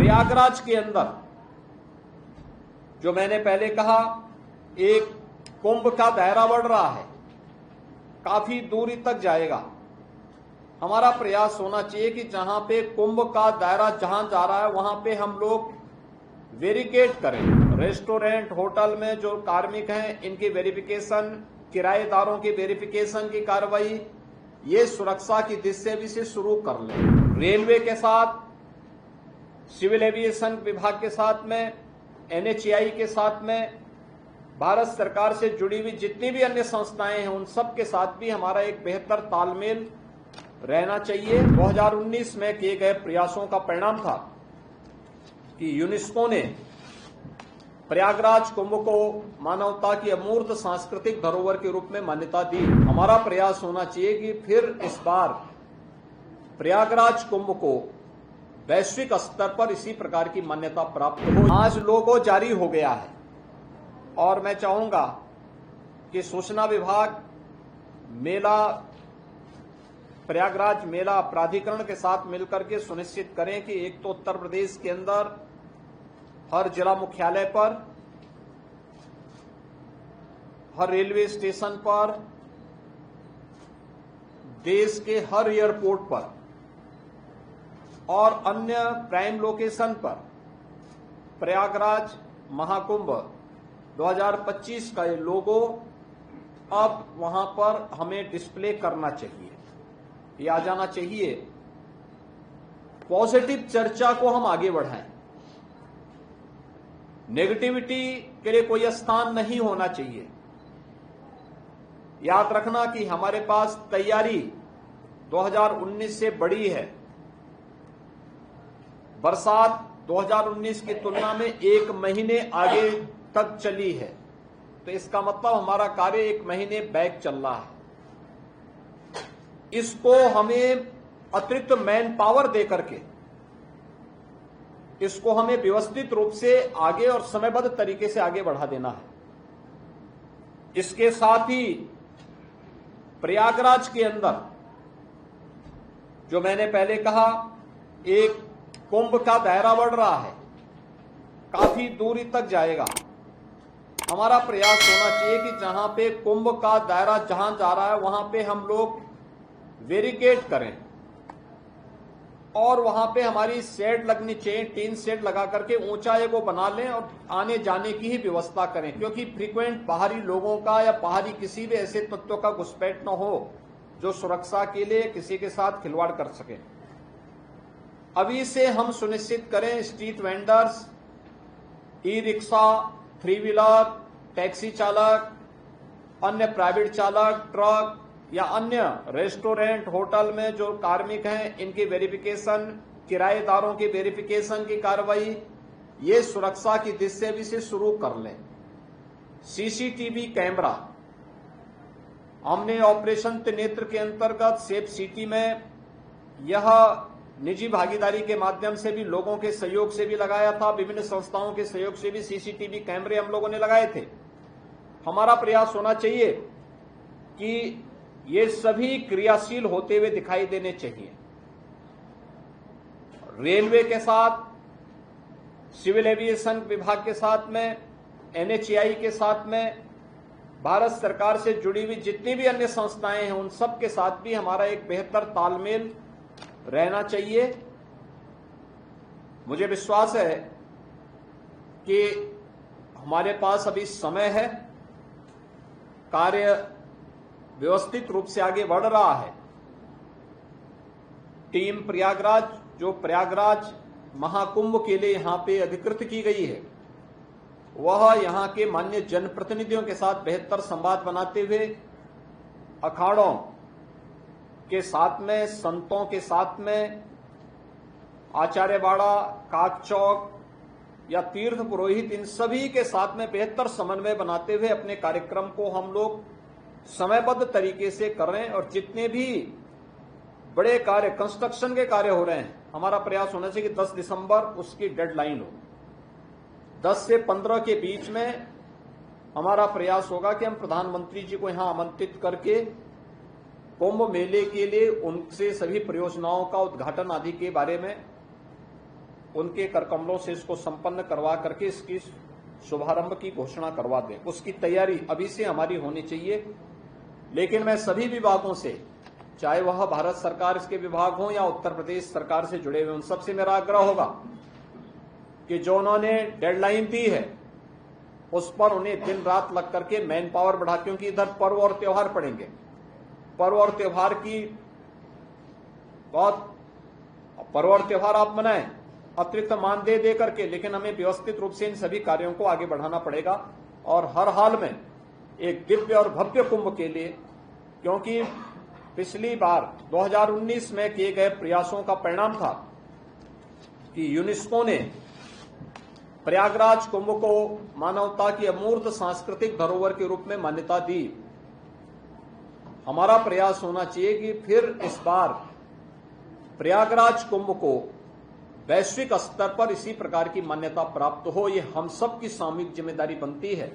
प्रयागराज के अंदर जो मैंने पहले कहा, एक कुंभ का दायरा बढ़ रहा है, काफी दूरी तक जाएगा। हमारा प्रयास होना चाहिए कि जहां पे कुंभ का दायरा जहां जा रहा है वहां पे हम लोग वेरिकेड करें। रेस्टोरेंट, होटल में जो कार्मिक हैं इनकी वेरिफिकेशन, किराएदारों की वेरिफिकेशन की कार्रवाई ये सुरक्षा की दृष्टि से शुरू कर लें। रेलवे के साथ, सिविल एविएशन विभाग के साथ में, एनएचएआई के साथ में, भारत सरकार से जुड़ी हुई जितनी भी अन्य संस्थाएं हैं उन सब के साथ भी हमारा एक बेहतर तालमेल रहना चाहिए। 2019 में किए गए प्रयासों का परिणाम था कि यूनेस्को ने प्रयागराज कुंभ को मानवता की अमूर्त सांस्कृतिक धरोहर के रूप में मान्यता दी। हमारा प्रयास होना चाहिए कि फिर इस बार प्रयागराज कुंभ को वैश्विक स्तर पर इसी प्रकार की मान्यता प्राप्त हो। आज लोगो जारी हो गया है और मैं चाहूंगा कि सूचना विभाग मेला, प्रयागराज मेला प्राधिकरण के साथ मिलकर के सुनिश्चित करें कि एक तो उत्तर प्रदेश के अंदर हर जिला मुख्यालय पर, हर रेलवे स्टेशन पर, देश के हर एयरपोर्ट पर और अन्य प्राइम लोकेशन पर प्रयागराज महाकुंभ 2025 का ये लोगो अब वहां पर हमें डिस्प्ले करना चाहिए, ये आ जाना चाहिए। पॉजिटिव चर्चा को हम आगे बढ़ाएं, नेगेटिविटी के लिए कोई स्थान नहीं होना चाहिए। याद रखना कि हमारे पास तैयारी 2019 से बड़ी है। बरसात 2019 की तुलना में 1 महीने आगे तक चली है, तो इसका मतलब हमारा कार्य 1 महीने बैक चल रहा है। इसको हमें अतिरिक्त मैन पावर दे करके इसको हमें व्यवस्थित रूप से आगे और समयबद्ध तरीके से आगे बढ़ा देना है। इसके साथ ही प्रयागराज के अंदर जो मैंने पहले कहा, एक कुंभ का दायरा बढ़ रहा है, काफी दूरी तक जाएगा। हमारा प्रयास होना चाहिए कि जहां पे कुंभ का दायरा जहां जा रहा है वहां पे हम लोग वेरिकेड करें और वहां पे हमारी शेड लगनी चाहिए, टीन शेड लगा करके ऊंचाई को बना लें और आने जाने की ही व्यवस्था करें, क्योंकि फ्रीक्वेंट बाहरी लोगों का या बाहरी किसी भी ऐसे तत्वों का घुसपैठ न हो जो सुरक्षा के लिए किसी के साथ खिलवाड़ कर सके। अभी से हम सुनिश्चित करें street vendors, e rickshaw, 3 wheeler, taxi चालक, अन्य प्राइवेट चालक, ट्रक या अन्य रेस्टोरेंट, होटल में जो कार्मिक हैं इनकी वेरिफिकेशन, किराएदारों की वेरिफिकेशन की कार्रवाई ये सुरक्षा की दृष्टि से शुरू कर लें। सीसीटीवी कैमरा हमने ऑपरेशन त्रिनेत्र के अंतर्गत सेफ सिटी में यह निजी भागीदारी के माध्यम से भी, लोगों के सहयोग से भी लगाया था, विभिन्न संस्थाओं के सहयोग से भी सीसीटीवी कैमरे हम लोगों ने लगाए थे। हमारा प्रयास होना चाहिए कि ये सभी क्रियाशील होते हुए दिखाई देने चाहिए। रेलवे के साथ, सिविल एविएशन विभाग के साथ में, एनएचएआई के साथ में, भारत सरकार से जुड़ी हुई जितनी भी अन्य संस्थाएं हैं उन सब के साथ भी हमारा एक बेहतर तालमेल रहना चाहिए। मुझे विश्वास है कि हमारे पास अभी समय है, कार्य व्यवस्थित रूप से आगे बढ़ रहा है। टीम प्रयागराज जो प्रयागराज महाकुंभ के लिए यहां पे अधिकृत की गई है, वह यहां के मान्य जनप्रतिनिधियों के साथ बेहतर संवाद बनाते हुए अखाड़ों के साथ में, संतों के साथ में, आचार्यवाड़ा, काकचौक या तीर्थ पुरोहित, इन सभी के साथ में बेहतर समन्वय बनाते हुए अपने कार्यक्रम को हम लोग समयबद्ध तरीके से कर रहे हैं। और जितने भी बड़े कार्य, कंस्ट्रक्शन के कार्य हो रहे हैं, हमारा प्रयास होना चाहिए कि 10 दिसंबर उसकी डेडलाइन हो। 10 से 15 के बीच में हमारा प्रयास होगा कि हम प्रधानमंत्री जी को यहां आमंत्रित करके कुंभ मेले के लिए उनसे सभी परियोजनाओं का उद्घाटन आदि के बारे में उनके करकमलों से इसको संपन्न करवा करके इसकी शुभारंभ की घोषणा करवा दें। उसकी तैयारी अभी से हमारी होनी चाहिए। लेकिन मैं सभी विभागों से, चाहे वह भारत सरकार के विभाग हो या उत्तर प्रदेश सरकार से जुड़े हुए, उन सबसे मेरा आग्रह होगा कि जो उन्होंने डेडलाइन दी है उस पर उन्हें दिन रात लग करके मैन पावर बढ़ा, क्योंकि इधर पर्व और त्योहार पड़ेंगे। पर्व और त्योहार की पर्व और त्योहार आप मनाएं अतिरिक्त मानदेय दे करके, लेकिन हमें व्यवस्थित रूप से इन सभी कार्यों को आगे बढ़ाना पड़ेगा और हर हाल में एक दिव्य और भव्य कुंभ के लिए, क्योंकि पिछली बार 2019 में किए गए प्रयासों का परिणाम था कि यूनेस्को ने प्रयागराज कुंभ को मानवता की अमूर्त सांस्कृतिक धरोहर के रूप में मान्यता दी। हमारा प्रयास होना चाहिए कि फिर इस बार प्रयागराज कुंभ को वैश्विक स्तर पर इसी प्रकार की मान्यता प्राप्त हो। ये हम सब की सामूहिक जिम्मेदारी बनती है।